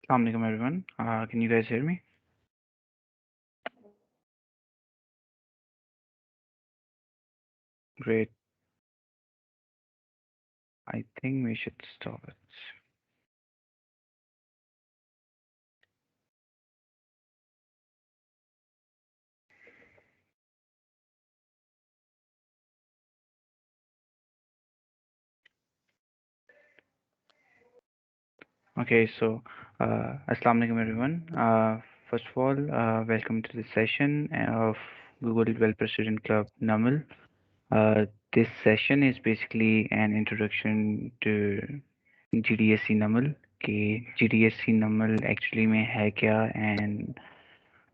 Assalamu alaikum everyone. Can you guys hear me? Great. I think we should start. Okay, so Assalamu alaikum everyone. First of all, welcome to this session of Google Developer Student Club NUML. This session is basically an introduction to GDSC NUML. कि GDSC NUML actually में है क्या and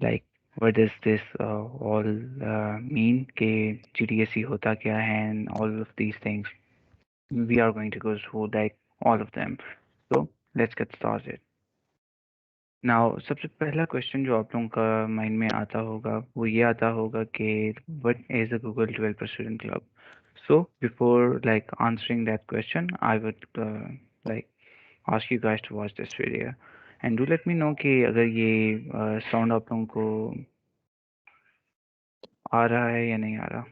like what does this all mean कि GDSC होता क्या है and all of these things. We are going to go through like all of them. So let's get started. Now सबसे पहला question जो आप लोगों का माइंड में आता होगा वो ये आता होगा कि what is a Google Developer Student Club? So before like answering that question, I would like ask you guys to watch this video and do let me know कि अगर ये sound आप लोगों को आ रहा है या नहीं आ रहा.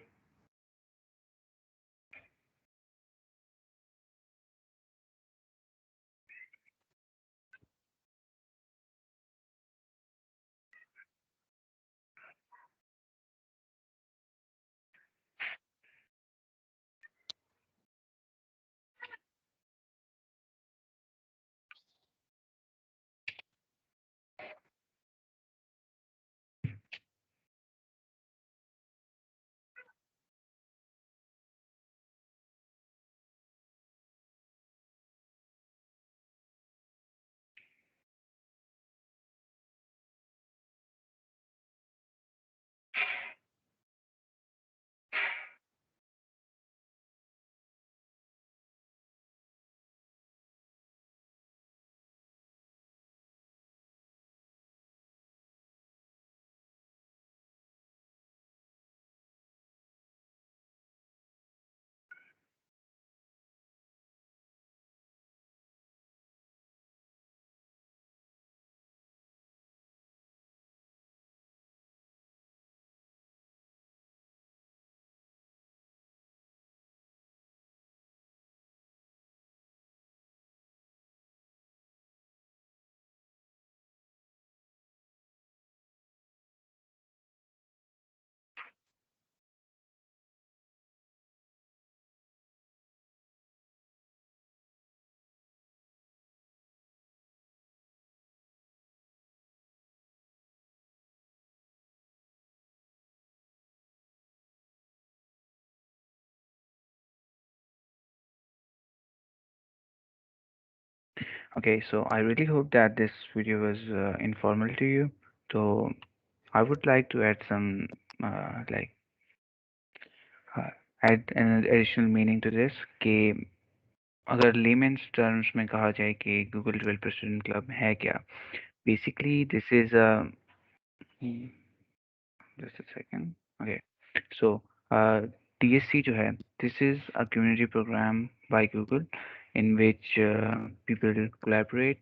Okay, so I really hope that this video was informative to you. So I would like to add some like uh, add an additional meaning to this कि अगर layman's terms में कहा जाए कि Google Developer Student Club है क्या? Basically, this is a just a second. Okay, so DSC जो है, this is a community program by Google in which people collaborate.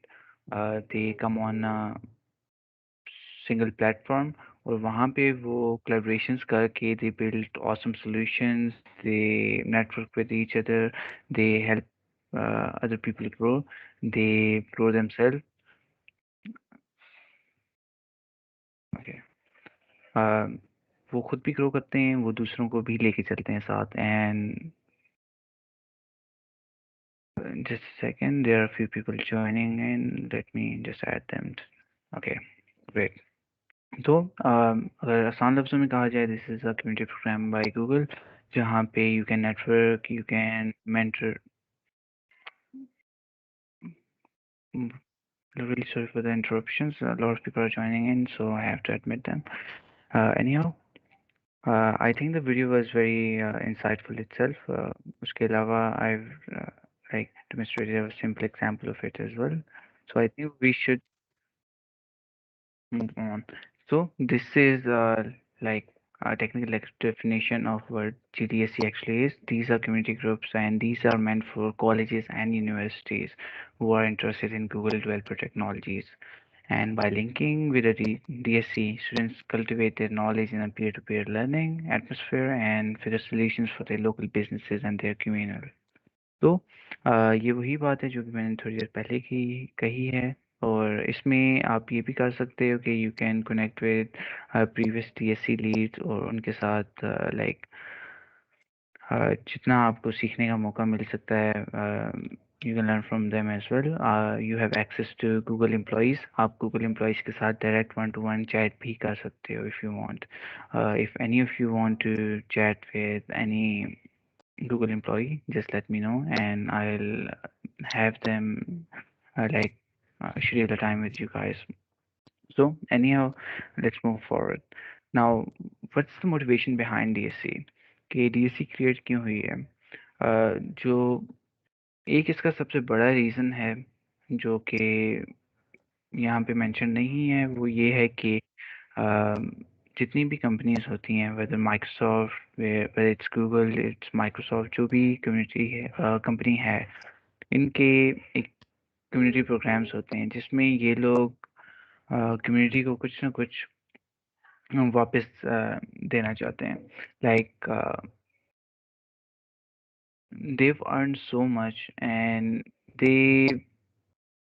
They come on a single platform और वहाँ पे वो collaborations करके they build awesome solutions, they network with each other, they help other people grow, they grow themselves. Okay. वो खुद भी grow करते हैं, वो दूसरों को भी लेके चलते हैं साथ and just a second, there are a few people joining in. Let me just add them. Okay, great. तो अगर आसान लफ्ज़ों में कहा जाए this is a community program by Google जहाँ पे you can network you can mentor really sorry for the interruptions. A lot of people are joining in, so I have to admit them. Anyhow, I think the video was very insightful itself. उसके अलावा I've like demonstrated a simple example of it as well. So I think we should move on. So this is like technical definition of what GDSC actually is. These are community groups, and these are meant for colleges and universities who are interested in Google Developer technologies. And by linking with the DSC, students cultivate their knowledge in a peer-to-peer learning atmosphere and figure solutions for their local businesses and their community. तो ये वही बात है जो कि मैंने थोड़ी देर पहले की कही है और इसमें आप ये भी कर सकते हो कि you can connect with previous TSC leads और उनके साथ लाइक जितना आपको सीखने का मौका मिल सकता है you can learn from them as well you have access to Google employees आप गूगल एम्प्लॉयज़ के साथ direct one to one chat भी कर सकते हो if you want if any of you want to chat with any Google employee, just let me know and I'll have them schedule a time with you guys. So anyhow, let's move forward. Now, what's the motivation behind DSC? कि DSC create क्यों हुई है? जो एक इसका सबसे बड़ा reason है जो कि यहाँ पे मेंशन नहीं है वो ये है कि जितनी भी कंपनीज होती हैं whether Microsoft whether it's Google it's Microsoft जो भी कम्युनिटी है कंपनी है इनके एक कम्युनिटी प्रोग्राम्स होते हैं जिसमें ये लोग कम्युनिटी को कुछ ना कुछ वापस देना चाहते हैं like they've earned so much and they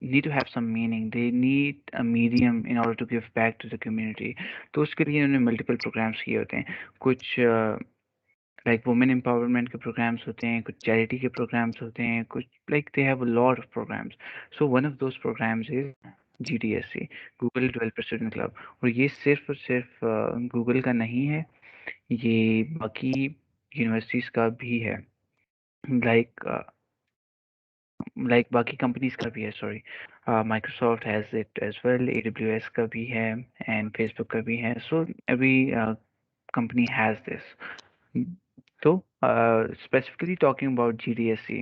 need to have some meaning. They need a medium in order to give back to the community. तो उसके लिए उन्होंने मल्टीपल प्रोग्राम्स किए होते हैं कुछ लाइक वुमेन एम्पावरमेंट के प्रोग्राम्स होते हैं कुछ चैरिटी के प्रोग्राम्स होते हैं कुछ like they have a lot of programs so one of those programs is GDSC Google developer student club और ये सिर्फ और सिर्फ गूगल का नहीं है ये बाकी यूनिवर्सिटीज़ का भी है लाइक लाइक बाकी कंपनीज का भी है sorry Microsoft has it as well AWS का भी है एंड फेसबुक का भी है so every company has this. तो specifically talking about GDSC,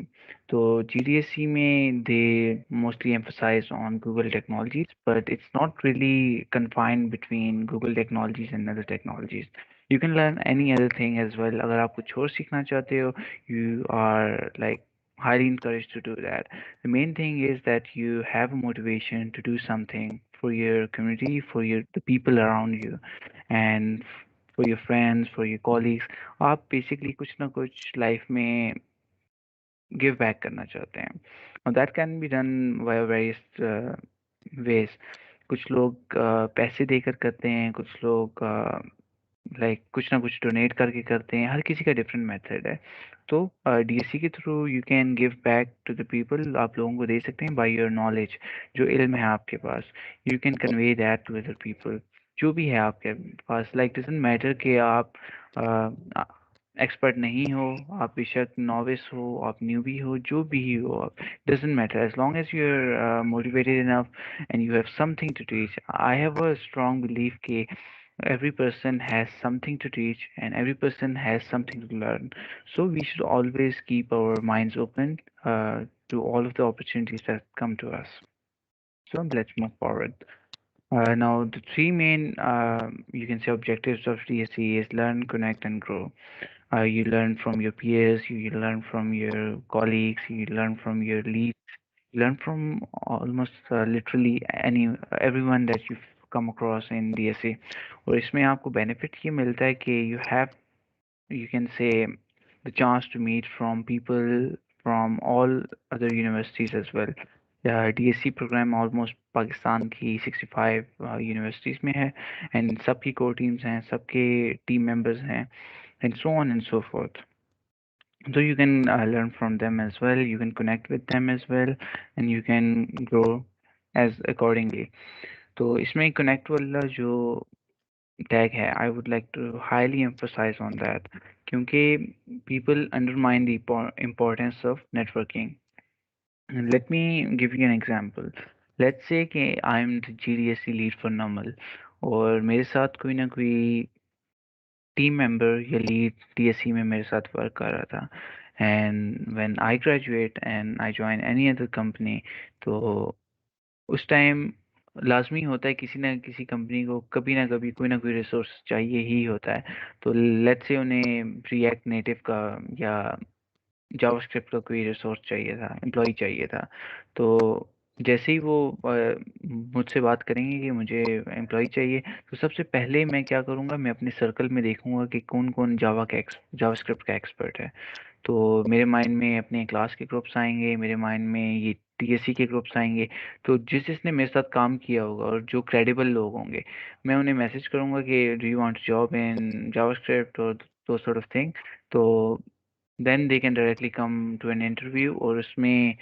तो GDSC में they mostly emphasize on Google technologies, but it's not really confined between Google technologies and other technologies. You can learn any other thing as well. अगर आप कुछ और सीखना चाहते हो, you are like highly encouraged to do that. The main thing is that you have a motivation to do something for your community, for the people around you, and for your friends, for your colleagues. आप basically कुछ ना कुछ life में give back करना चाहते हैं और that can be done by various ways कुछ लोग पैसे देकर करते हैं कुछ लोग कुछ ना कुछ डोनेट करके करते हैं हर किसी का डिफरेंट मेथड है तो DSC के through you can give back to the people आप लोगों को दे सकते हैं बाय योर नॉलेज जो इल्म है आपके पास you can convey that to other people जो भी है आपके पास लाइक डजंट मैटर कि आप एक्सपर्ट नहीं हो आप बेशक नॉविस हो आप न्यूबी हो जो भी हो आप doesn't matter as long as you are motivated enough and you have something to teach. I have a strong belief that every person has something to teach and every person has something to learn. So we should always keep our minds open to all of the opportunities that come to us. So let's move forward. Now, the three main, you can say, objectives of DSE is learn, connect, and grow. You learn from your peers, you learn from your colleagues, you learn from your leads, learn from almost literally everyone that you've come across in DSA और इसमें आपको benefit ये मिलता है कि you can say the chance to meet from people from all other universities as well. DSC program almost Pakistan की 65 universities में है and सबकी core teams हैं सबके team members हैं and so on and so forth. So you can learn from them as well, you can connect with them as well, and you can grow as accordingly. तो इसमें connect वाला जो tag है, I would like to highly emphasize on that क्योंकि people undermine the importance of networking. And let me give you an example. Let's say कि I'm the GDSC lead for NUML और मेरे साथ कोई ना कोई टीम मेंबर या lead DSC में मेरे साथ वर्क कर रहा था and when I graduate and I join any other company तो उस टाइम लाजमी होता है, किसी ना किसी कंपनी को कभी ना कभी कोई ना कोई रिसोर्स चाहिए ही होता है। तो लेट्स से उन्हें रिएक्ट नेटिव का या जावास्क्रिप्ट का कोई रिसोर्स चाहिए था, एम्प्लॉय चाहिए था। तो जैसे ही वो मुझसे बात करेंगे कि मुझे एम्प्लॉय चाहिए, तो सबसे पहले मैं क्या करूँगा, मैं अपने सर्कल में देखूंगा कि कौन कौन जावास्क्रिप्ट का एक्सपर्ट है। तो मेरे माइंड में अपने क्लास के ग्रुप्स आएंगे, मेरे माइंड में ये टीएससी के ग्रुप्स आएंगे। तो जिसने मेरे साथ काम किया होगा और जो क्रेडिबल लोग होंगे, मैं उन्हें मैसेज करूंगा कि do you want job in JavaScript और दो सॉर्ट ऑफ थिंग। तो then they can directly come to an interview, और उसमें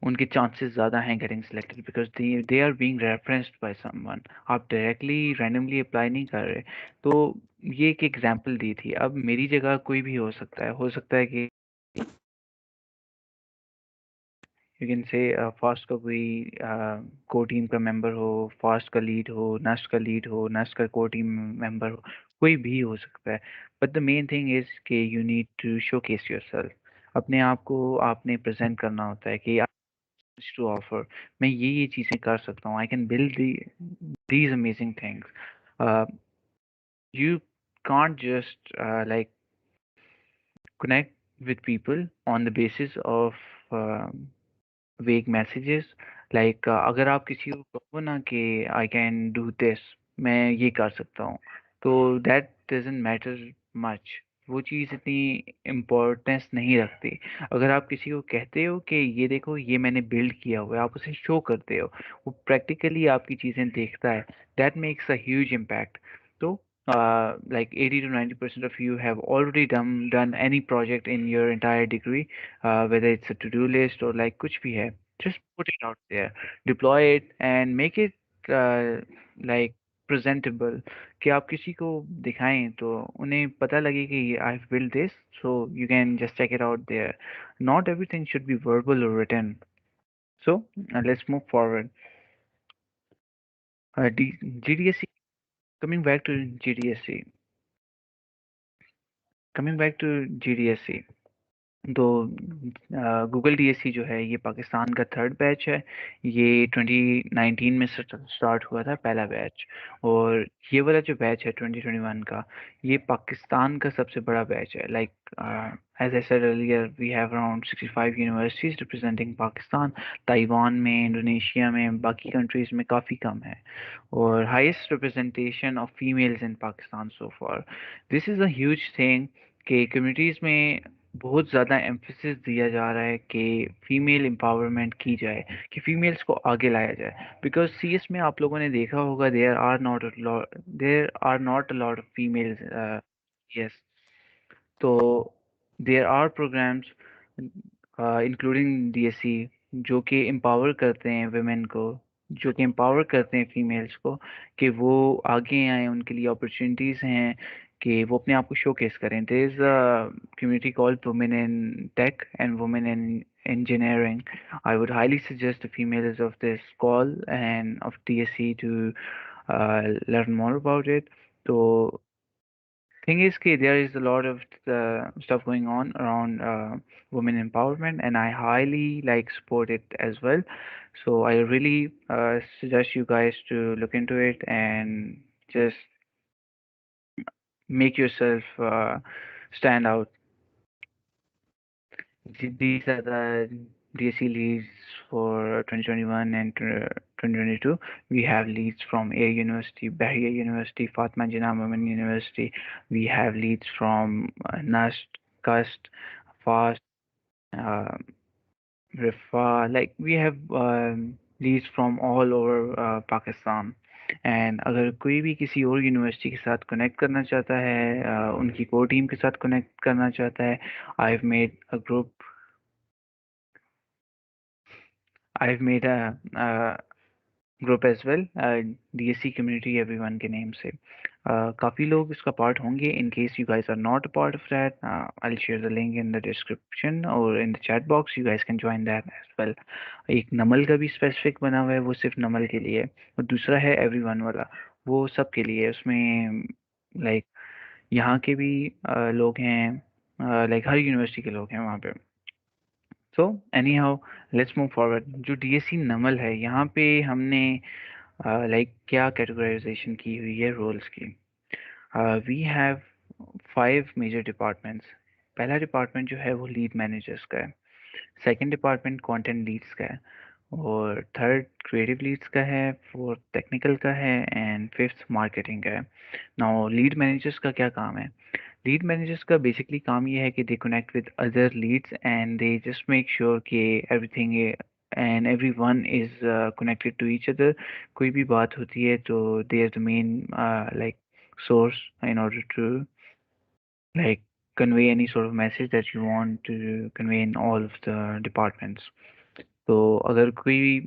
उनके चांसेस ज़्यादा हैं getting selected, because they are being referenced by someone. आप डायरेक्टली रैंडमली अप्लाई नहीं कर रहे। तो ये एक एग्जांपल दी थी। अब मेरी जगह कोई भी हो सकता है कि यू कैन से फास्ट का कोई कोर टीम का मेंबर हो, फास्ट का लीड हो, नस्ट का लीड हो, नस्ट का कोर टीम मेंबर हो, कोई भी हो सकता है। But the main thing is कि you need to showcase yourself. अपने आप को आपने प्रेजेंट करना होता है कि टू ऑफर, मैं ये चीज़ें कर सकता हूँ, I can build these amazing things. uh, you can't just like connect with people on the basis of वेग मैसेजेस। लाइक अगर आप किसी को कहो ना कि आई कैन डू दिस, मैं ये कर सकता हूँ, तो दैट डजंट मैटर मच। वो चीज़ इतनी इम्पोर्टेंस नहीं रखती। अगर आप किसी को कहते हो कि ये देखो ये मैंने बिल्ड किया हुआ है, आप उसे शो करते हो, वो प्रैक्टिकली आपकी चीज़ें देखता है, that makes a huge impact. तो like 80 to 90% of you have already done any project in your entire degree, whether it's a to-do list or like कुछ भी है, just put it out there, deploy it and make it like presentable, कि आप किसी को दिखाएं तो उन्हें पता लगे कि I've built this, so you can just check it out there. Not everything should be verbal or written. So let's move forward. GDSC, coming back to GDSC, coming back to GDSC, तो Google DSC जो है ये पाकिस्तान का third batch है। ये 2019 में start हुआ था पहला बैच। और ये वाला जो बैच है 2021 का, ये पाकिस्तान का सबसे बड़ा बैच है। Like as I said earlier, we have around 65 universities representing Pakistan. Taiwan में, इंडोनेशिया में, बाकी कंट्रीज में काफ़ी कम है। और highest representation of females in Pakistan so far. This is a huge thing कि कम्युनिटीज़ में बहुत ज़्यादा एम्फेसिस दिया जा रहा है कि फीमेल एम्पावरमेंट की जाए, कि फीमेल्स को आगे लाया जाए। बिकॉज सीएस में आप लोगों ने देखा होगा, there are not a lot of females. Yes. तो there are programs including DSC जो कि एम्पावर करते हैं वुमेन को, जो कि एम्पावर करते हैं फीमेल्स को, कि वो आगे आए, उनके लिए अपॉर्चुनिटीज़ हैं कि वो अपने आप को शोकेस करें। There is a community called Women in Tech and Women in Engineering. I would highly suggest the females of this call and of TSC to learn more about it. So thing is कि there is a lot of stuff going on around women empowerment, and I highly like support it as well. So I really suggest you guys to look into it and just make yourself stand out. These are the DSC leads for 2021 and 2022. We have leads from Air University, Bahia University, Fatma Jinnah Women University. We have leads from NUST, CUST, FAST, uh, Rifa. Like we have leads from all over Pakistan. And अगर कोई भी किसी और university के साथ connect करना चाहता है, उनकी कोर टीम के साथ कनेक्ट करना चाहता है, I have made a group, I've made a group as well, DSC community everyone के नेम से। काफ़ी लोग इसका पार्ट होंगे। In case you guys are not a part of that, I will share the link in the description और in the chat box, you guys can join that as well. एक नमल का भी स्पेसिफिक बना हुआ है, वो सिर्फ नमल के लिए है। और दूसरा है एवरीवन वाला, वो सब के लिए है। उसमें लाइक यहाँ के भी लोग हैं, लाइक हर यूनिवर्सिटी के लोग हैं वहाँ पे। So any how, let's move forward. जो डीएससी नमल है, यहाँ पे हमने लाइक क्या कैटेगराइजेशन की हुई है रोल्स की। We have 5 major departments. पहला डिपार्टमेंट जो है वो लीड मैनेजर्स का है। सेकंड डिपार्टमेंट कंटेंट लीड्स का है, और थर्ड क्रिएटिव लीड्स का है, फोर्थ टेक्निकल का है, एंड फिफ्थ मार्केटिंग का है। नाउ लीड मैनेजर्स का क्या काम है? लीड मैनेजर्स का बेसिकली काम ये है कि they connect with other leads and they just make sure कि everything and everyone is connected to each other. कोई भी बात होती है तो they are the main like source in order to like convey any sort of message that you want to convey in all of the departments. तो अगर कोई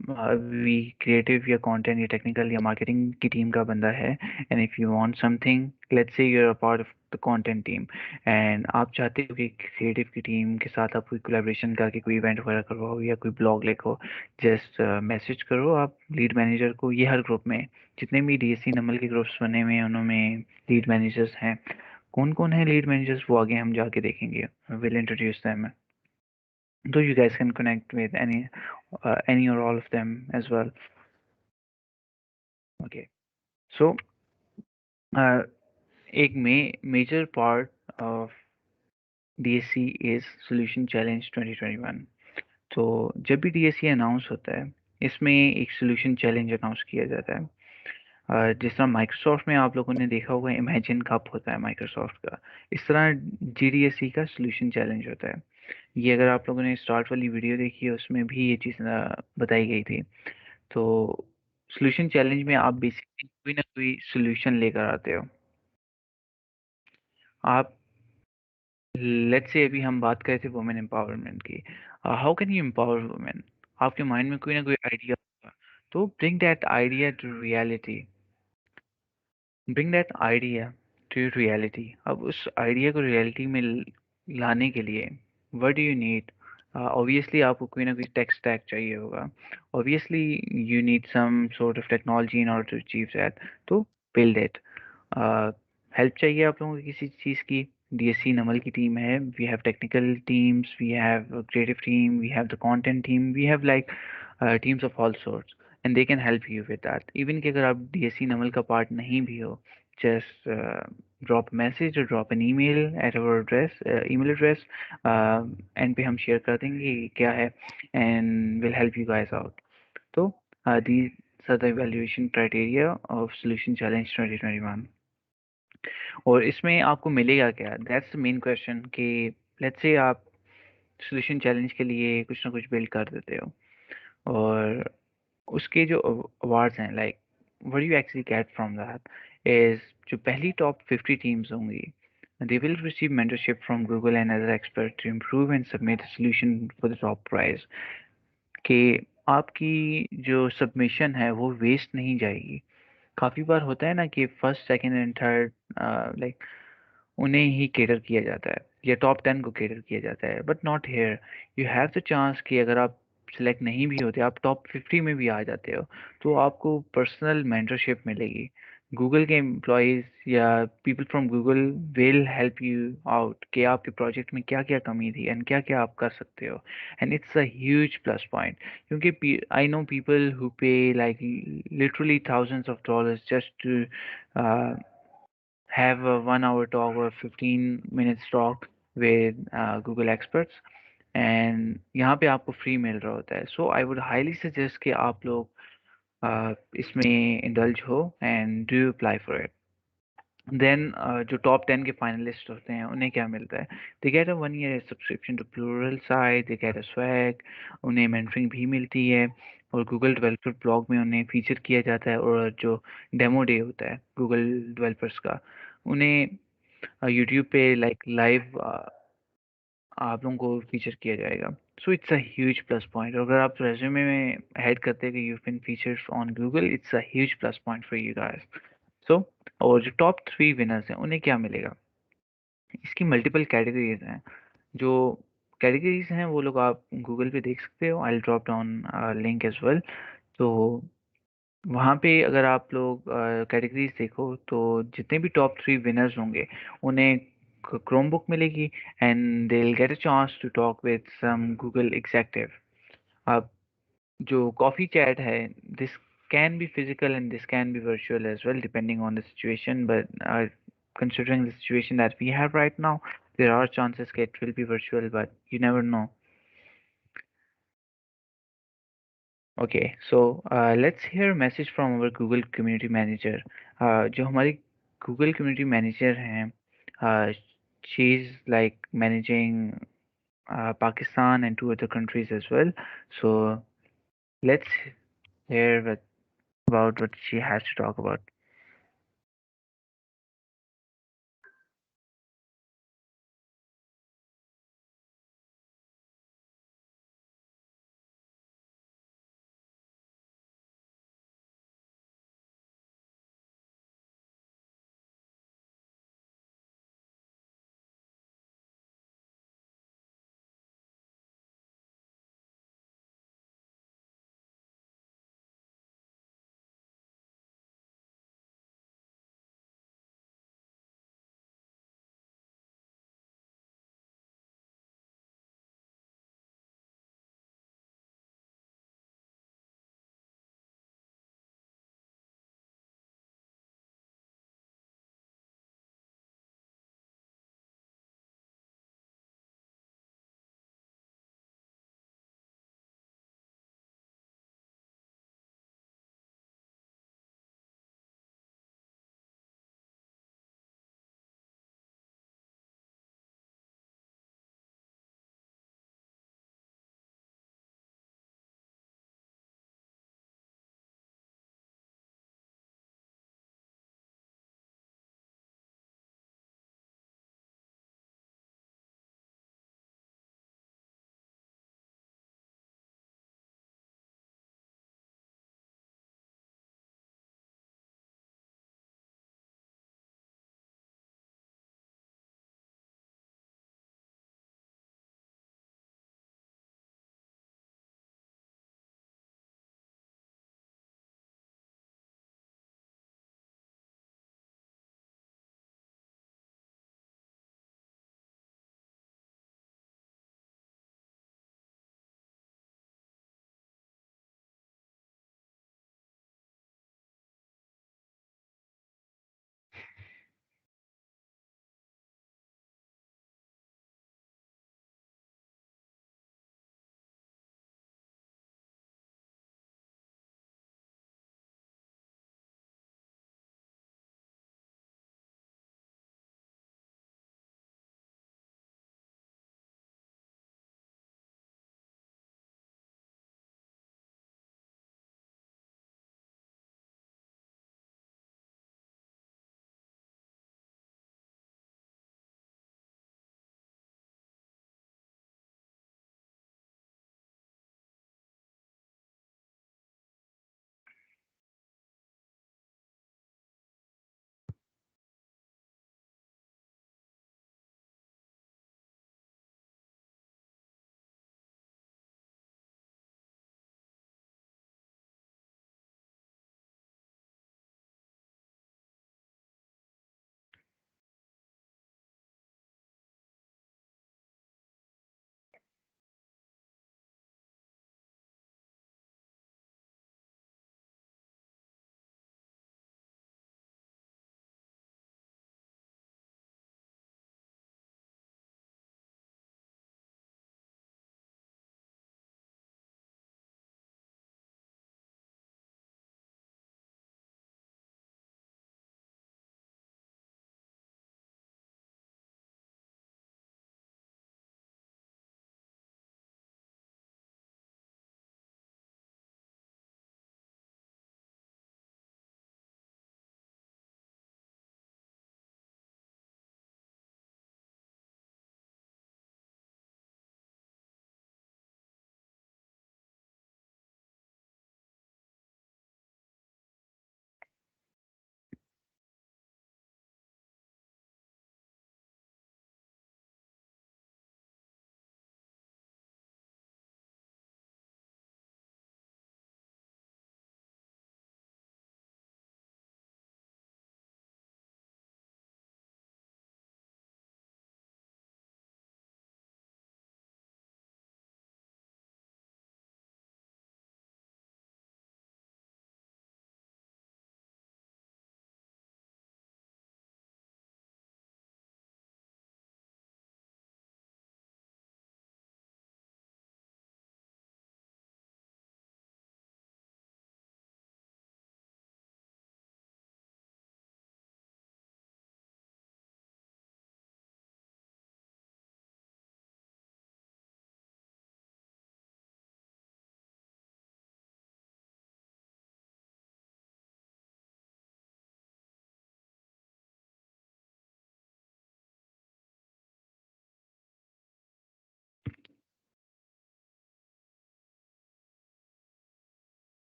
अभी क्रिएटिव या कंटेंट या टेक्निकल या मार्केटिंग की टीम का बंदा है, and if you want something, let's say you are a part of the content team, and आप चाहते हो कि क्रिएटिव की टीम के साथ आप कोई कोलैबोरेशन करके कोई इवेंट वगैरह करवाओ या कोई ब्लॉग लिखो, जस्ट मैसेज करो आप लीड मैनेजर को। ये हर ग्रुप में जितने भी डीएससी नमल के ग्रुप्स बने हुए हैं उनमें लीड मैनेजर्स हैं। कौन कौन है लीड मैनेजर्स वो आगे हम जाके देखेंगे, will introduce them, though you guys can connect with any or all of them as well. Okay, so uh, एक major part of DSC is Solution Challenge 2021. तो जब भी DSC अनाउंस होता है इसमें एक सोल्यूशन चैलेंज अनाउंस किया जाता है। जिस तरह माइक्रोसॉफ्ट में आप लोगों ने देखा होगा इमेजिन कप होता है माइक्रोसॉफ्ट का, इस तरह GDSC का सोल्यूशन चैलेंज होता है। ये अगर आप लोगों ने स्टार्ट वाली वीडियो देखी है उसमें भी ये चीज़ बताई गई थी। तो सॉल्यूशन चैलेंज में आप बेसिकली कोई ना कोई सॉल्यूशन लेकर आते हो। आप लेट्स से अभी हम बात कर रहे थे वुमेन एम्पावरमेंट की। How can you empower women? आपके माइंड में कोई ना कोई आइडिया होगा, तो bring that idea to reality. Bring that idea to reality. अब उस आइडिया को रियलिटी में लाने के लिए what do you need? Obviously आपको कोई ना कोई टेक स्टैक चाहिए होगा। Obviously you need some sort of technology in order to achieve that. तो बिल्ड इट। हेल्प चाहिए आप लोगों को किसी चीज़ की? डीएससी नमल की टीम है, we have technical teams, we have creative team, we have the content team, we have like teams of all sorts, and they can help you with that. Even कि अगर आप डीएससी नमल का part नहीं भी हो, just drop a message or drop an email at our address, email address, and पे हम share कर देंगे कि क्या है, and will help you guys out. तो these are the evaluation criteria of solution challenge 2021। और इसमें आपको मिलेगा क्या? दैट्स द मेन क्वेश्चन कि लेट्स से आप सॉल्यूशन चैलेंज के लिए कुछ ना कुछ बिल्ड कर देते हो, और उसके जो अवार्ड्स हैं, like what you actually get from that is, जो पहली टॉप 50 टीम्स होंगी, they will receive mentorship from Google and other experts to improve and submit a solution for the top prize। कि आपकी जो सबमिशन है वो waste नहीं जाएगी। काफ़ी बार होता है ना कि first second and third like उन्हें ही केटर किया जाता है या टॉप 10 को केटर किया जाता है, but not here. You have the chance कि अगर आप सिलेक्ट नहीं भी होते, आप टॉप 50 में भी आ जाते हो, तो आपको पर्सनल मेंटरशिप मिलेगी। गूगल के एम्प्लॉयज़ या people from Google will help you out कि आपके प्रोजेक्ट में क्या क्या कमी थी एंड क्या क्या आप कर सकते हो। And it's a huge plus point, क्योंकि I know people who pay like literally thousands of dollars just to have a 1 hour talk or 15 minutes talk with Google experts, and यहाँ पे आपको फ्री मिल रहा होता है। So I would highly suggest कि आप लोग इसमें इंडल्ज हो and do apply for it. Then जो टॉप 10 के फाइनलिस्ट होते हैं उन्हें क्या मिलता है? They get a 1 year subscription to Pluralsight, they get a swag, उन्हें मेंटरिंग भी मिलती है, और गूगल डेवलपर ब्लॉग में उन्हें फीचर किया जाता है, और जो डेमो डे होता है गूगल डेवलपर्स का, उन्हें यूट्यूब पे लाइक लाइव आप लोगों को फीचर किया जाएगा। So it's a huge plus point. अगर आप रेज्यूमे में ऐड करते हैं कि you been featured on Google, it's a huge plus point for you guys. So और जो टॉप 3 विनर्स हैं उन्हें क्या मिलेगा? इसकी मल्टीपल कैटेगरीज हैं। जो कैटेगरीज हैं वो लोग आप गूगल पे देख सकते हो, I drop down link as well. तो वहाँ पे अगर आप लोग कैटेगरीज देखो तो जितने भी टॉप 3 विनर्स होंगे उन्हें क्रोम बुक मिलेगी, and they will get a chance to talk with some Google executive. अब जो कॉफ़ी चैट है, this can be physical and this can be virtual as well, depending on the situation. But considering the situation that we have right now, there are chances it will be virtual, but you never know. Okay, so let's hear a message from our Google Community Manager. जो हमारी Google Community Manager हैं, she's like managing Pakistan and two other countries as well. So let's hear about what she has to talk about.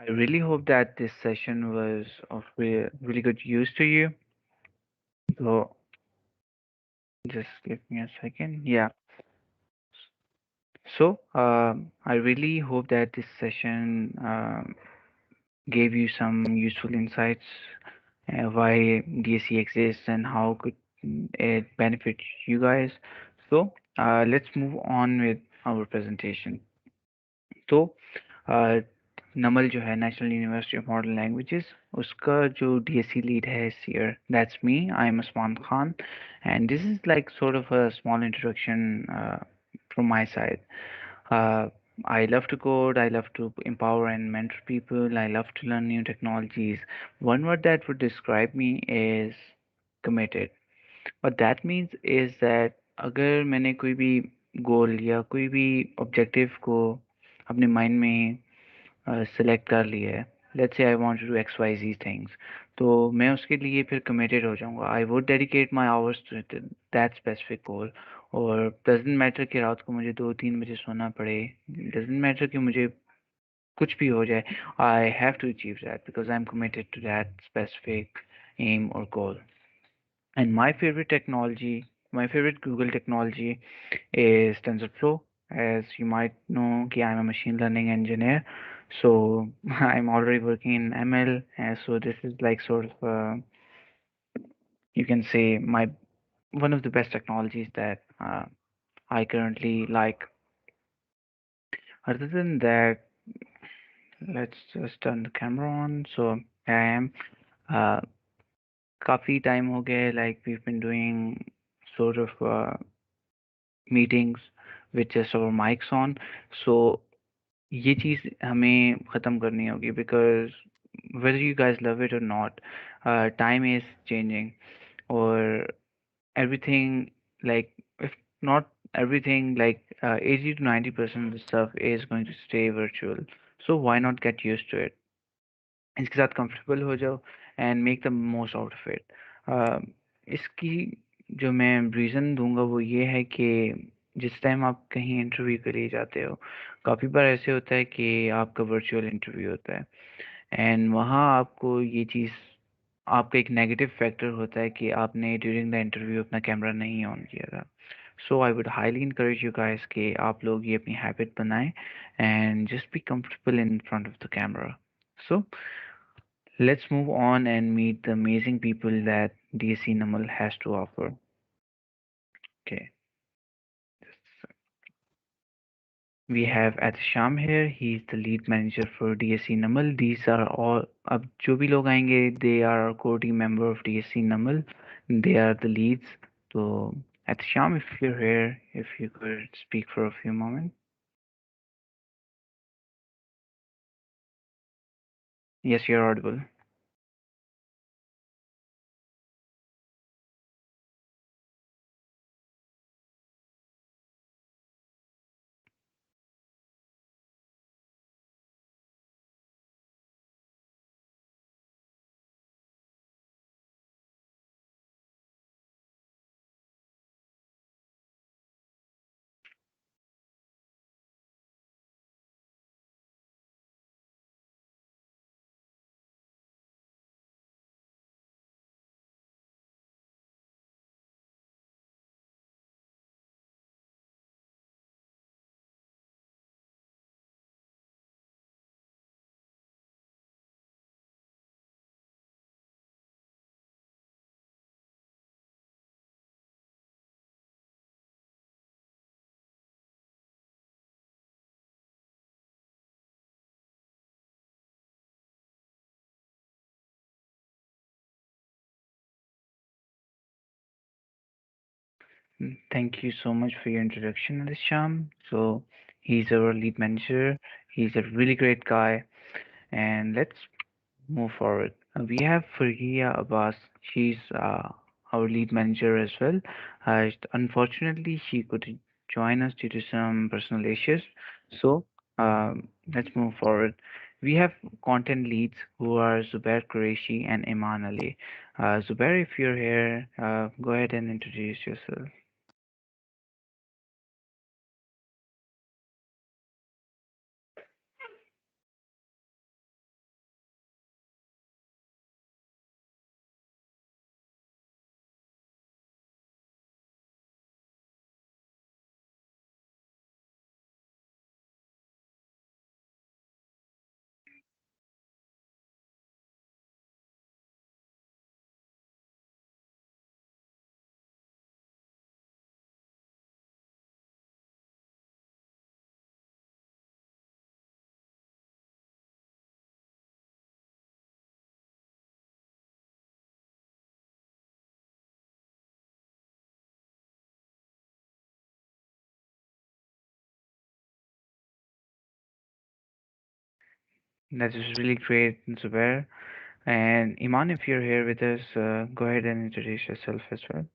I really hope that this session was of really good use to you. So just give me a second. Yeah. So I really hope that this session gave you some useful insights why DSC exists and how could it benefit you guys. So let's move on with our presentation. तो नमल जो है national university of modern languages उसका जो DSC lead है इस year that's me I am Usman Khan and this is like sort of a small introduction from my side. I love to code, I love to empower and mentor people, I love to learn new technologies. One word that would describe me is committed. What that means is that अगर मैंने कोई भी गोल या कोई भी objective को अपने mind में सेलेक्ट कर लिया है, let's say I want to do X Y Z things, तो मैं उसके लिए फिर कमिटेड हो जाऊंगा. I would dedicate my hours to that specific goal. और डजेंट मैटर कि रात को मुझे 2-3 बजे सोना पड़े, डजेंट मैटर कि मुझे कुछ भी हो जाए, I have to achieve that because I am committed to that specific aim और goal. And my favorite technology, my favorite Google technology is TensorFlow. As you might know, I'm a machine learning engineer, so I'm already working in ML. So this is like sort of, you can say, my one of the best technologies that I currently like. Other than that, let's just turn the camera on. So I am. Uh, काफी time हो गया, like we've been doing sort of meetings with just our mics on. So ये चीज़ हमें ख़त्म करनी होगी because whether you guys love it or not, time is changing or everything, like if not everything, like 80 to 90% of the stuff is going to stay virtual. So why not get used to it? इसके साथ comfortable हो जाओ and make the most out of it. इसकी जो मैं reason दूंगा वो ये है कि जिस टाइम आप कहीं इंटरव्यू के लिए जाते हो, काफ़ी बार ऐसे होता है कि आपका वर्चुअल इंटरव्यू होता है एंड वहाँ आपको ये चीज़, आपका एक नेगेटिव फैक्टर होता है कि आपने ड्यूरिंग द इंटरव्यू अपना कैमरा नहीं ऑन किया था. So I would highly encourage you guys कि आप लोग ये अपनी हैबिट बनाएं and just be comfortable in front of the camera. So let's move on and meet the amazing people that DSC NUML has to offer. Okay, we have Atisham here. He's the lead manager for DSC NUML. These are all, अब जो भी लोग आएंगे, they are a core team member of DSC NUML. They are the leads. So Atisham, if you're here, if you could speak for a few moments. Yes, you're audible. Thank you so much for your introduction, Atisham. So he's our lead manager. He's a really great guy. And let's move forward. We have Farhiya Abbas. She's our lead manager as well. Unfortunately, she couldn't join us due to some personal issues. So let's move forward. We have content leads who are Zubair Qureshi and Iman Ali. Zubair, if you're here, go ahead and introduce yourself. That is really great, Zubair. And Iman, if you're here with us, go ahead and introduce yourself as well.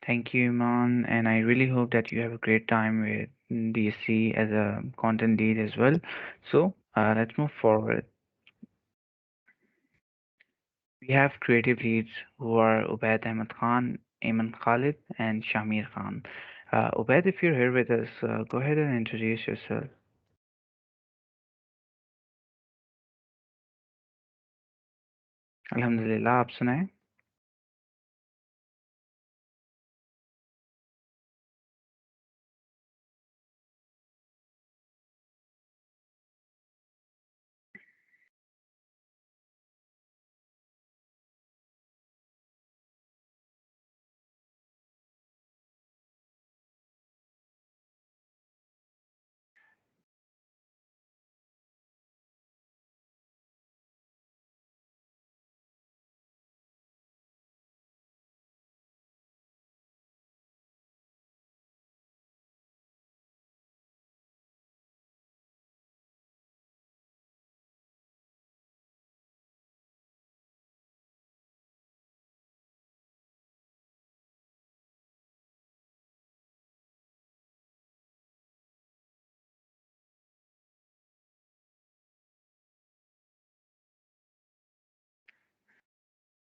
Thank you, Iman, and I really hope that you have a great time with DSC as a content lead as well. So let's move forward. We have creative leads who are Ubaid Ahmed Khan, Ayman Khalid, and Shamir Khan. Ubaid, if you're here with us, go ahead and introduce yourself. अल्हम्दुलिल्लाह, आप सुनाएं?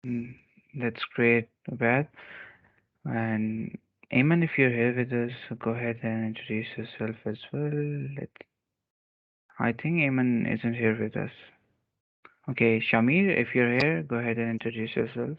Mm, that's great, Ubaid. And Ayman, if you're here with us, go ahead and introduce yourself as well. Let I think Ayman isn't here with us. Okay, Shamir, if you're here, go ahead and introduce yourself.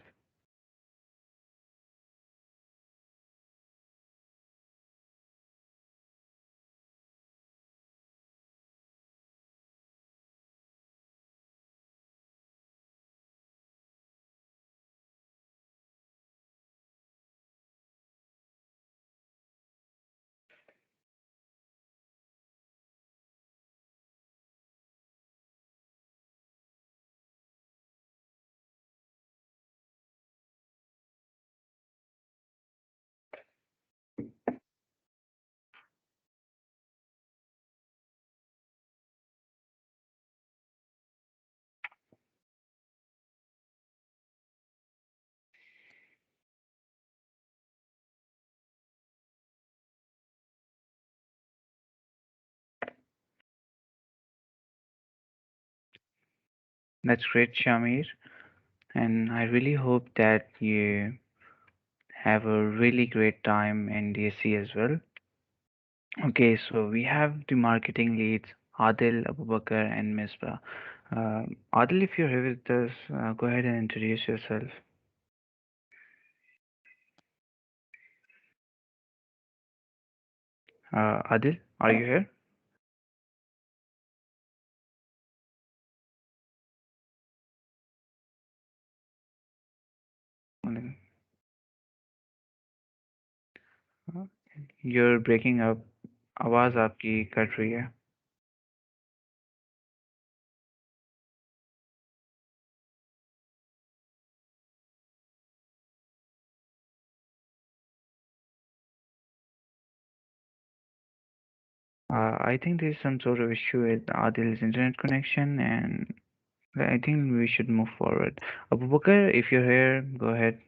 That's great, Shamir. And I really hope that you have a really great time in DSC as well. Okay, so we have the marketing leads, Adil, Abubakar, and Misbah. Adil, if you're here with us, go ahead and introduce yourself. Adil, are you here? You're breaking up. आवाज आपकी cut रही है. I think there's some sort of issue with Adil's internet connection, and I think we should move forward. Abu Bakr, if you're here, go ahead.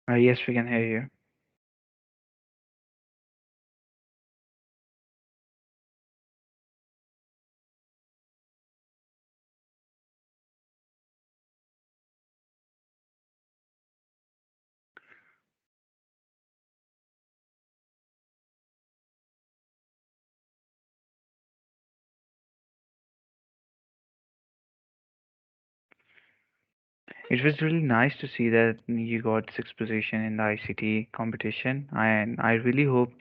Yes, we can hear you. It was really nice to see that you got sixth position in the ICT competition, and I really hope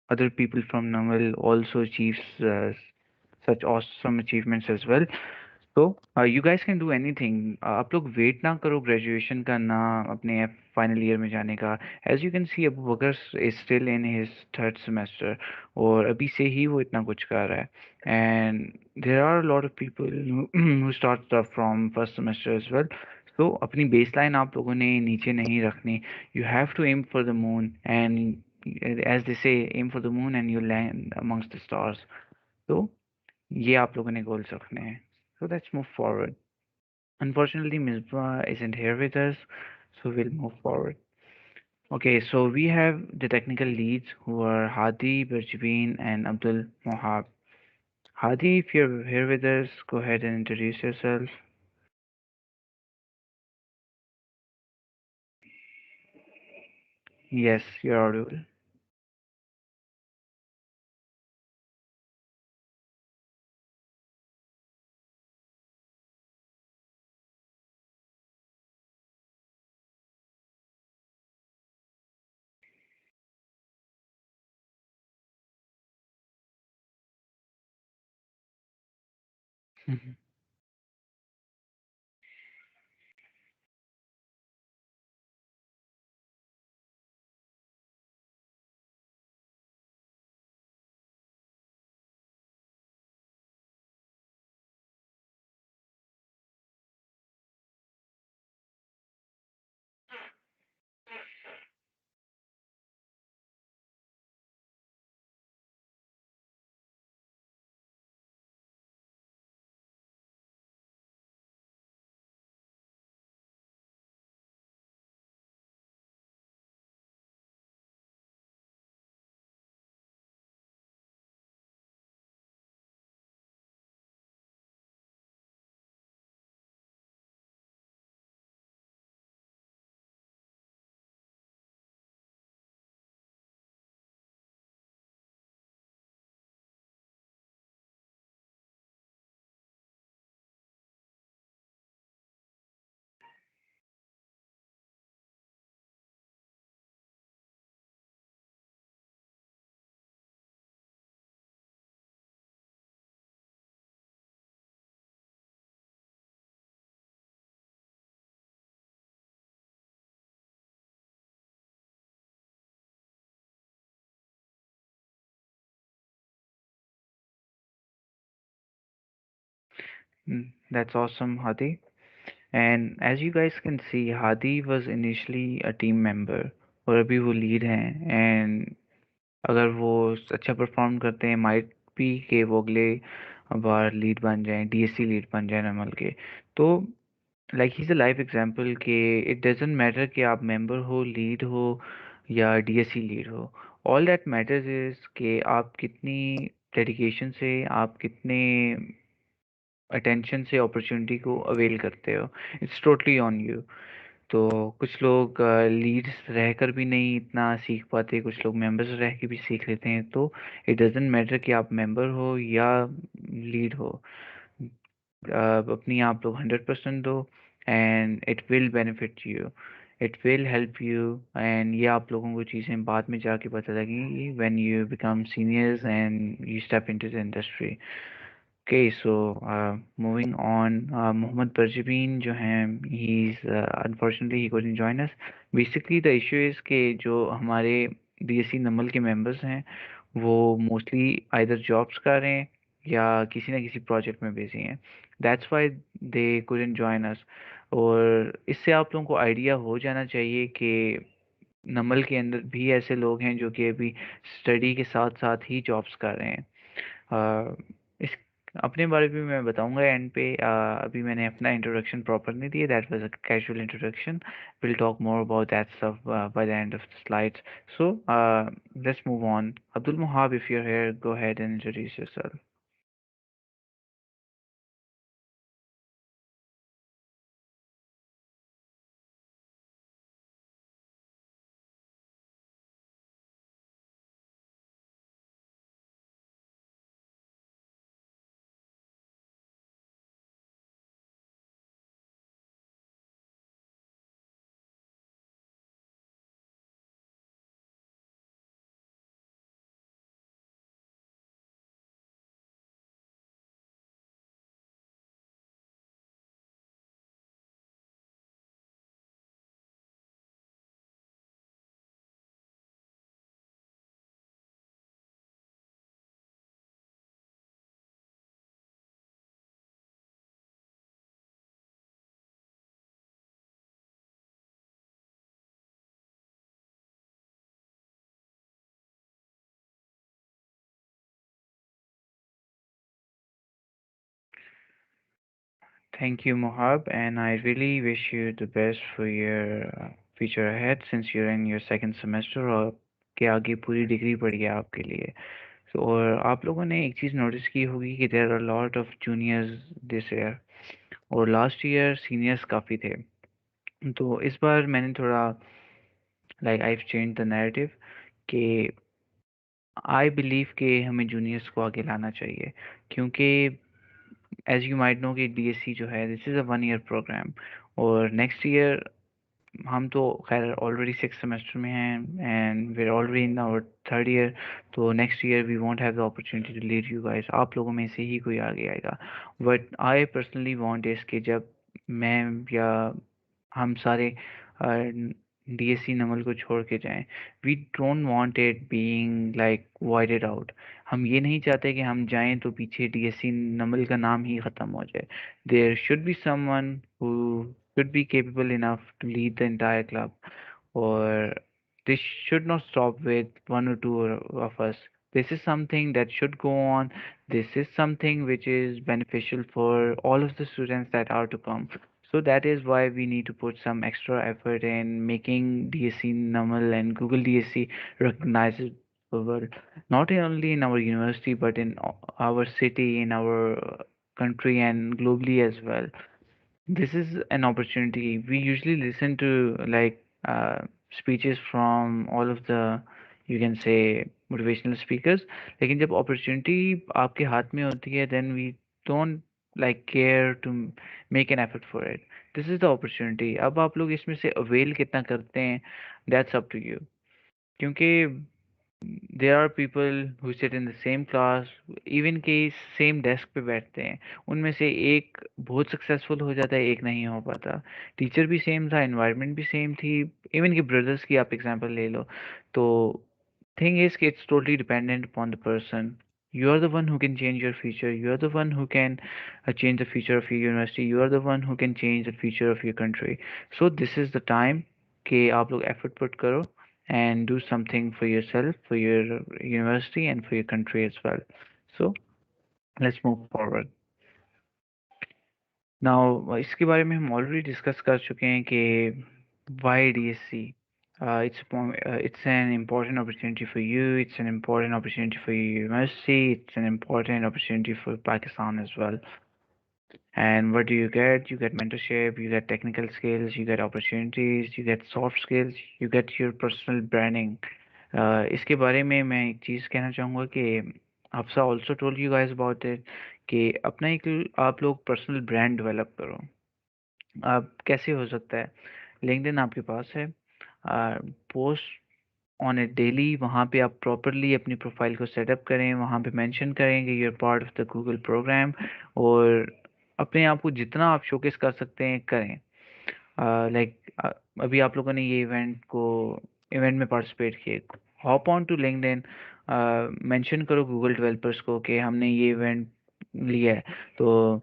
other people from NUML also achieves such awesome achievements as well. तो you guys can do anything, आप लोग wait ना करो graduation का, ना अपने final year में जाने का. As you can see Abu Bakar is still in his third semester, और अभी से ही वो इतना कुछ कर रहा है. And there are lot of people who start from first semester as well. तो अपनी बेस लाइन आप लोगों ने नीचे नहीं रखनी. You have to aim for the moon, and as they say aim for the moon and you land amongst the stars. तो ये आप लोगों ने गोल्स रखने हैं. So let's move forward. Unfortunately, Misbah isn't here with us, so we'll move forward. Okay, so we have the technical leads who are Hadi, Berjibeen, and Abdul Mohab. Hadi, if you're here with us, go ahead and introduce yourself. Yes, you're audible. That's awesome, Hadi. And as you guys can see, Hadi was initially a team member, और अभी वो lead हैं. And अगर वो अच्छा perform करते हैं, might भी कि वो अगले बार लीड बन जाएं, डीएससी लीड बन जाएं नमल के. तो like he is a life example कि इट डजंट मैटर कि आप मेंबर हो, लीड हो, या डीएससी लीड हो. ऑल दैट मैटर्स इज कि आप कितनी डेडिकेशन से, आप कितने अटेंशन से अपॉर्चुनिटी को अवेल करते हो. It's totally on you. तो कुछ लोग लीड्स रहकर भी नहीं इतना सीख पाते, कुछ लोग मेंबर्स रह के भी सीख लेते हैं. तो इट डजेंट मैटर कि आप मेंबर हो या लीड हो. अपनी आप लोग 100% दो, and it will benefit you, it will help you. And ये आप लोगों को चीज़ें बाद में जाके पता लगेंगी when you become seniors and you step into the industry. Okay, so moving on, Mohammed Parjabeen जो हैं, he's unfortunately he couldn't join us. Basically the issue is कि जो हमारे DSC नमल के members हैं, वो mostly either jobs कर रहे हैं या किसी ना किसी project में busy हैं. That's why they couldn't join us. और इससे आप लोगों को idea हो जाना चाहिए कि नमल के अंदर भी ऐसे लोग हैं जो कि अभी study के साथ साथ ही jobs कर रहे हैं. अपने बारे में मैं बताऊंगा एंड पे। अभी मैंने अपना इंट्रोडक्शन प्रॉपर नहीं दिया, that was a casual introduction. Will talk more about that stuff by the end of the slides. So let's move on. Abdul Muhab, if you're here, go ahead and introduce yourself. Thank you, Mohab, and I really wish you the best for your future ahead since you're in your second semester और के आगे पूरी degree पड़ी है आपके लिए। So, और आप लोगों ने एक चीज़ नोटिस की होगी कि there are lot of juniors this year, और लास्ट ईयर सीनियर्स काफ़ी थे। तो इस बार मैंने थोड़ा like I change the narrative कि आई बिलीव कि हमें जूनियर्स को आगे लाना चाहिए, क्योंकि एज यू माइट नो कि डीएससी जो है this is a 1 year program, और नेक्स्ट ईयर हम तो खैर ऑलरेडी सिक्स सेमेस्टर में हैं and we are already in our third year. तो next year we won't have the opportunity to lead you guys, आप लोगों में से ही कोई आगे आएगा। बट आई पर्सनली वांट इस कि जब मैं या हम सारे डीएससी नमल को छोड़ के जाएं, we don't want it being like वाइडेड आउट। हम ये नहीं चाहते कि हम जाएं तो पीछे डीएससी नमल का नाम ही ख़त्म हो जाए। There should be someone who should be capable enough to lead the entire club, or this should not stop with one or two of us. This is something that should go on. This is something which is beneficial for all of the students that are to come. So that is why we need to put some extra effort in making DSC NUML and Google DSC recognizable, not only in our university but in our city, in our country, and globally as well. This is an opportunity. We usually listen to like speeches from all of the, you can say, motivational speakers. लेकिन जब opportunity आपके हाथ में होती है, then we don't like care to make an effort for it. This is the opportunity. अब आप लोग इसमें से avail कितना करते हैं, that's up to you. क्योंकि there are people who sit in the same class, even के सेम डेस्क पे बैठते हैं, उनमें से एक बहुत सक्सेसफुल हो जाता है, एक नहीं हो पाता। टीचर भी सेम था, एनवायरनमेंट भी सेम थी, इवन कि ब्रदर्स की आप एग्जांपल ले लो। तो थिंग इज कि it's totally dependent upon the person. You are the one who can change your future. You are the one who can change the future of your university. You are the one who can change the future of your country. So this is the time कि आप लोग effort put करो and do something for yourself, for your university, and for your country as well. So let's move forward. Now, इसके बारे में हम already discuss कर चुके हैं कि why DSC. It's an important opportunity for you. It's an important opportunity for your university. It's an important opportunity for Pakistan as well. And what do you get? You get mentorship, you get technical skills, you get opportunities, you get soft skills, you get your personal branding. इसके बारे में मैं एक चीज़ कहना चाहूँगा कि Hafsa also told you guys about it कि अपना एक आप लोग पर्सनल ब्रांड डेवलप करो। आप कैसे हो सकता है? लिंक्डइन आपके पास है, पोस्ट ऑन इट डेली, वहाँ पे आप प्रॉपरली अपनी प्रोफाइल को सेटअप करें, वहाँ पे मेंशन करें कि you are part of the Google program, और अपने आप को जितना आप शोकेस कर सकते हैं करें। लाइक अभी आप लोगों ने ये इवेंट में पार्टिसिपेट किए, hop on to LinkedIn, mention करो गूगल डेवलपर्स को कि हमने ये इवेंट लिया है। तो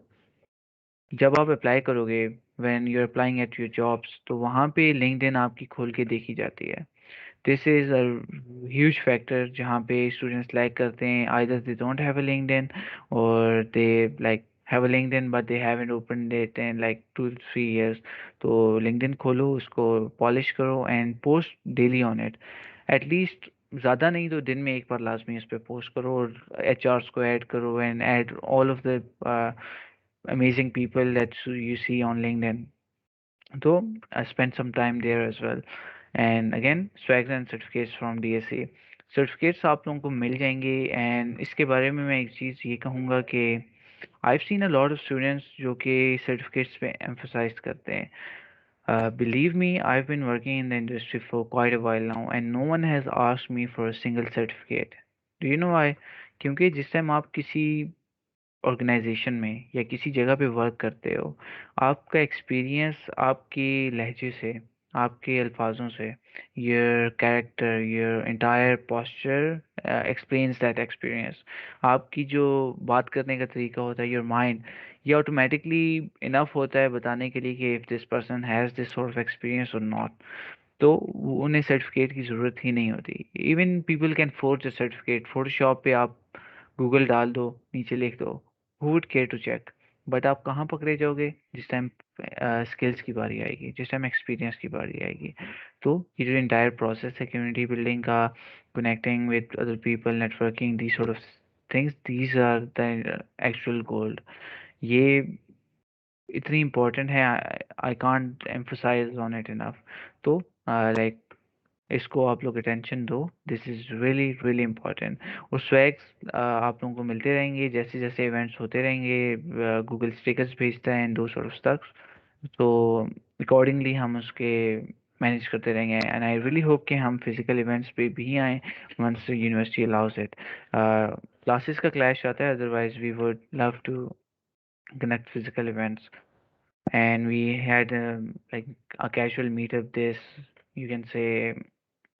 जब आप अप्लाई करोगे, when you are applying at your jobs, तो वहाँ पे लिंक्डइन आपकी खोल के देखी जाती है। This is a huge factor जहाँ पे स्टूडेंट्स लैग करते हैं, either they don't have a LinkedIn और they like have a LinkedIn but they haven't opened it in like 2 3 years। तो लिंक्डइन खोलो, उसको पॉलिश करो and post daily on it. At least ज़्यादा नहीं तो दिन में एक बार लाजमी उस पर पोस्ट करो और एचआर्स को ऐड करो and add all of the amazing people that you see on LinkedIn. So I spent some time there as well. And again, swags and certificates from DSA। Certificates आप लोगों को मिल जाएंगे and इसके बारे में मैं एक चीज़ ये कहूँगा कि I've seen a lot of students जो कि सर्टिफिकेट्स पे emphasize करते हैं। Believe me, I've been working in the industry for quite a while now and no one has asked me for a single certificate. Do you know why? क्योंकि जिस time आप किसी organisation में या किसी जगह पे वर्क करते हो, आपका एक्सपीरियंस आपके लहजे से, आपके अल्फाजों से, your character, your entire posture explains that experience. आपकी जो बात करने का तरीका होता है, योर माइंड, ये ऑटोमेटिकली इनफ होता है बताने के लिए कि if this person has this sort of experience और नॉट। तो उन्हें सर्टिफिकेट की ज़रूरत ही नहीं होती। Even people can forge a certificate. Photoshop पे आप गूगल डाल दो, नीचे लिख दो, who would care to check. But आप कहाँ पकड़े जाओगे जिस टाइम स्किल्स की बारी आएगी, जिस टाइम एक्सपीरियंस की बारी आएगी। तो ये जो इंटायर प्रोसेस है कम्युनिटी बिल्डिंग का, connecting with other people, networking, these sort of things, these are the actual gold. ये इतनी इम्पोर्टेंट है, I can't emphasize on it enough. तो लाइक इसको आप लोग अटेंशन दो, this is really really important. और स्वैग्स आप लोगों को मिलते रहेंगे जैसे जैसे इवेंट्स होते रहेंगे। गूगल स्टिकर्स भेजता है एंड दो सॉर्ट ऑफ स्टफ्स, तो अकॉर्डिंगली हम उसके मैनेज करते रहेंगे एंड आई रियली होप कि हम फिजिकल इवेंट्स पे भी आएँ once university allows it. Classes का क्लैश आता है, otherwise we would love to connect physical events, and we had like a casual meetup this, you can say,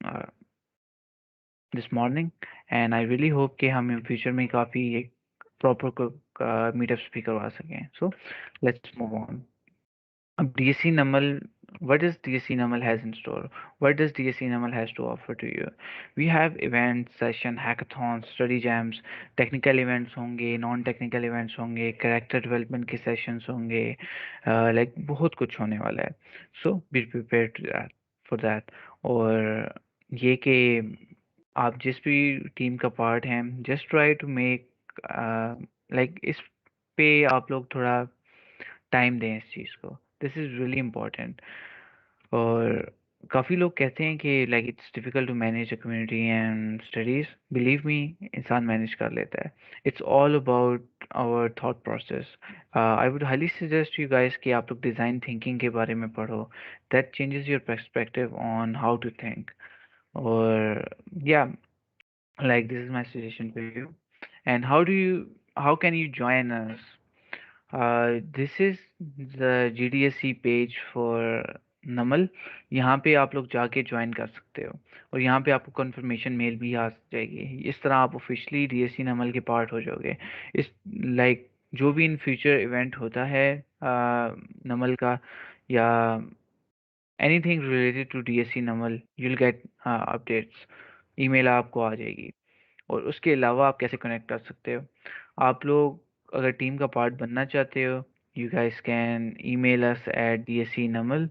uh, this morning, and I really hope कि हम future में काफ़ी एक proper meetups भी करवा सकें। सो लेट्स मूव ऑन। अब DSC NUML, what does DSC NUML has in store? What does DSC NUML has to offer to you? We have events, session, hackathons, study jams, technical events होंगे, non technical events होंगे, character development के sessions होंगे, like बहुत कुछ होने वाला है। So be prepared to that, for that। और ये कि आप जिस भी टीम का पार्ट हैं, just try to make like इस पे आप लोग थोड़ा टाइम दें इस चीज़ को। This is really important. और काफ़ी लोग कहते हैं कि like it's difficult to manage a community and studies. Believe me, इंसान मैनेज कर लेता है। It's all about our thought process. I would highly suggest you guys कि आप लोग डिज़ाइन थिंकिंग के बारे में पढ़ो। That changes your perspective on how to think. और या like this is my suggestion for you. And how can you join us? This is the GDSC page for नमल। यहाँ पे आप लोग जाके ज्वाइन कर सकते हो और यहाँ पे आपको कंफर्मेशन मेल भी आ जाएगी। इस तरह आप ऑफिशियली DSC नमल के पार्ट हो जाओगे। इस लाइक जो भी इन फ्यूचर इवेंट होता है नमल का, या anything related to DSC NUML, you'll get updates, email आपको आ जाएगी। और उसके अलावा आप कैसे कनेक्ट कर सकते हो? आप लोग अगर टीम का पार्ट बनना चाहते हो, you guys can email us at DSC NUML,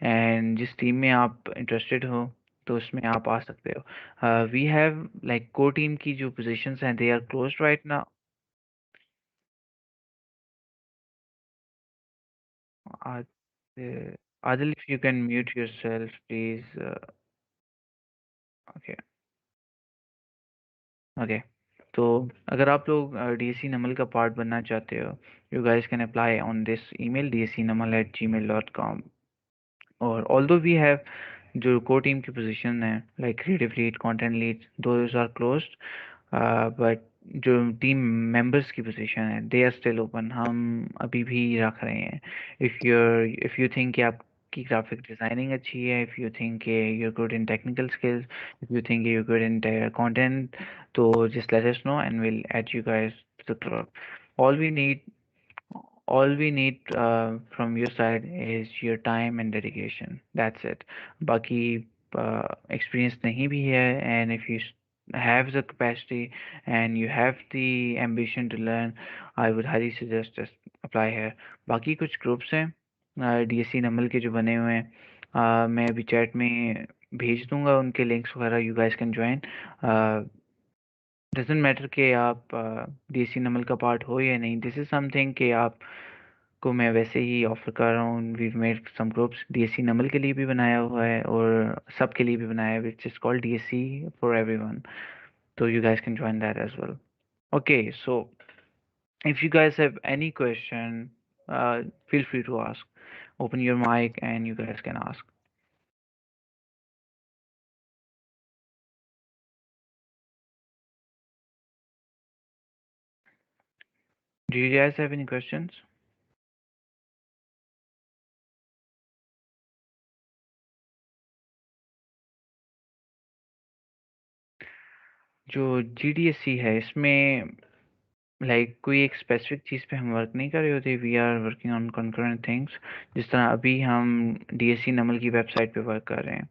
and जिस टीम में आप इंटरेस्टेड हो तो उसमें आप आ सकते हो। वी हैव लाइक को टीम की जो पोजीशंस हैं, they are closed right now. Adil, if you can mute yourself, please. Okay, okay. तो अगर आप लोग DSC नमल का पार्ट बनना चाहते हो, you guys can apply on this email dscnuml@gmail.com। और ऑल्दो वी हैव जो कोर टीम की पोजीशन है like creative lead, content lead, those are closed, but जो टीम मेंबर्स की पोजीशन है दे आर स्टिल ओपन, हम अभी भी रख रहे हैं। इफ़ यू थिंक कि आपकी ग्राफिक डिज़ाइनिंग अच्छी है, इफ़ यू थिंक कि you're good in technical skills, if you think you're good in content, तो just let us know and we'll add you guys to the club. All we need all we need from your side is your time and dedication. That's it. बाकी experience नहीं भी है, and if you have the capacity and you have the ambition to learn, I would highly suggest just apply here. बाकी कुछ groups हैं DSC NUML के जो बने हुए हैं, मैं अभी चैट में भेज दूंगा उनके लिंक्स वगैरह. You guys can join. Doesn't matter कि आप DSC नमल का पार्ट हो या नहीं. दिस इज़ समथिंग कि आप को मैं वैसे ही ऑफर कर रहा हूँ. We made some groups DSC NUML के लिए भी बनाया हुआ है और सब के लिए भी बनाया है, which is called DSC for everyone. So you guys can join that as well. Okay, so if you guys have any question, feel free to ask. Open your mic and you guys can ask. Do you guys have any questions? जो GDSC है इसमें कोई एक specific चीज़ पे हम work नहीं कर रहे होते. We are working on concurrent things. जिस तरह अभी हम DSC नमल की वेबसाइट पे वर्क कर रहे हैं,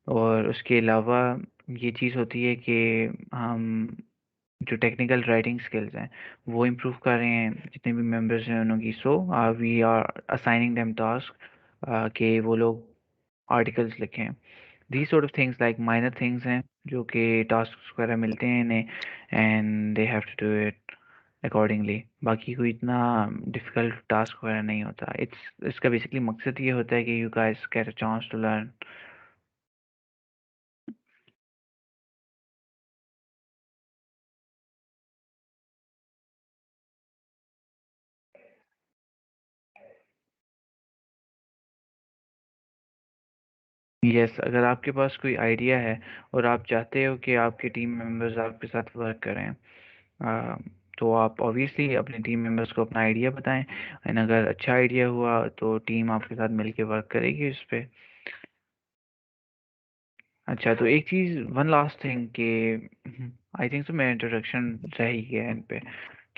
और उसके अलावा ये चीज़ होती है कि हम जो टेक्निकल राइटिंग स्किल्स हैं वो इम्प्रूव कर रहे हैं जितने भी मेंबर्स हैं उनकी. So we are assigning them task कि वो लोग आर्टिकल्स लिखें. These sort of things like minor things हैं जो कि टास्क वगैरह मिलते हैं इन्हें, and they have to do it accordingly. बाकी कोई इतना डिफ़िकल्ट टास्क वगैरह नहीं होता. इसका बेसिकली मकसद ये होता है कि you guys get a chance to learn. Yes, अगर आपके पास कोई आइडिया है और आप चाहते हो कि आपके टीम मेंबर्स आपके साथ वर्क करें, तो आप ऑब्वियसली अपने टीम मेंबर्स को अपना आइडिया बताएं. एंड अगर अच्छा आइडिया हुआ तो टीम आपके साथ मिलके वर्क करेगी उस पे. अच्छा, तो एक चीज़, वन लास्ट थिंग कि आई थिंक सो मेरा इंट्रोडक्शन सही है इन पे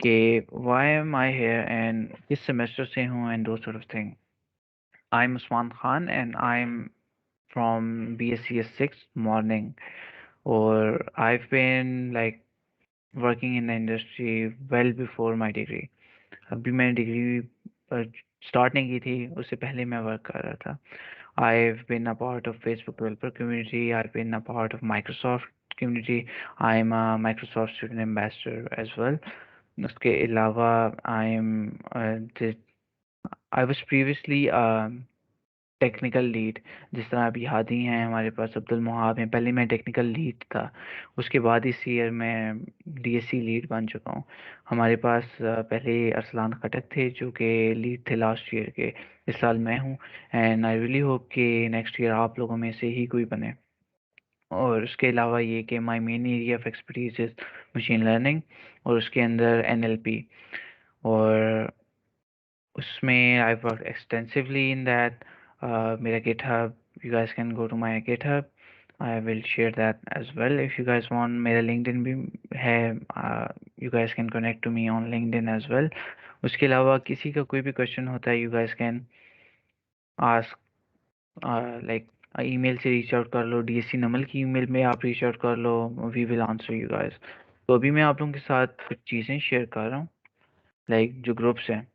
कि why am I hear and किस सेमेस्टर से हूँ एंड दो sort of thing. I am Usman Khan and I am from BSc 6 morning, or I've been like working in the industry well before my degree. अभी मैंने डिग्री स्टार्ट नहीं की थी, उससे पहले मैं वर्क कर रहा था. I've been a part of Facebook developer community. I've been a part of Microsoft community. I'm a Microsoft student ambassador as well. उसके अलावा I was previously technical lead. जिस तरह अभी हादी हैं हमारे पास, अब्दुल मुहाब हैं, पहले मैं टेक्निकल लीड था. उसके बाद इस ईयर मैं DSC लीड बन चुका हूँ. हमारे पास पहले अरसलान खटक थे जो कि लीड थे लास्ट ईयर के. इस साल मैं हूँ, एंड आई रियली होप कि नेक्स्ट ईयर आप लोगों में से ही कोई बने. और उसके अलावा ये कि my main area of expertise is machine learning, और उसके अंदर NLP. और उसमें I work extensively in that. मेरा GitHub, you guys can go to my GitHub. I will share that as well if you guys want. मेरा LinkedIn भी है. You guys can connect to me on LinkedIn as well. उसके अलावा किसी का कोई भी क्वेश्चन होता है, you guys can ask. Like email से रीच आउट कर लो, DSC नमल की ईमेल में आप रीच आउट कर लो. We will answer you guys. तो अभी मैं आप लोगों के साथ कुछ चीज़ें शेयर कर रहा हूँ, लाइक जो ग्रुप्स हैं.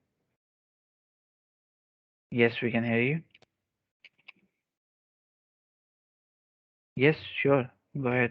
Yes, we can hear you. Yes, sure, go ahead.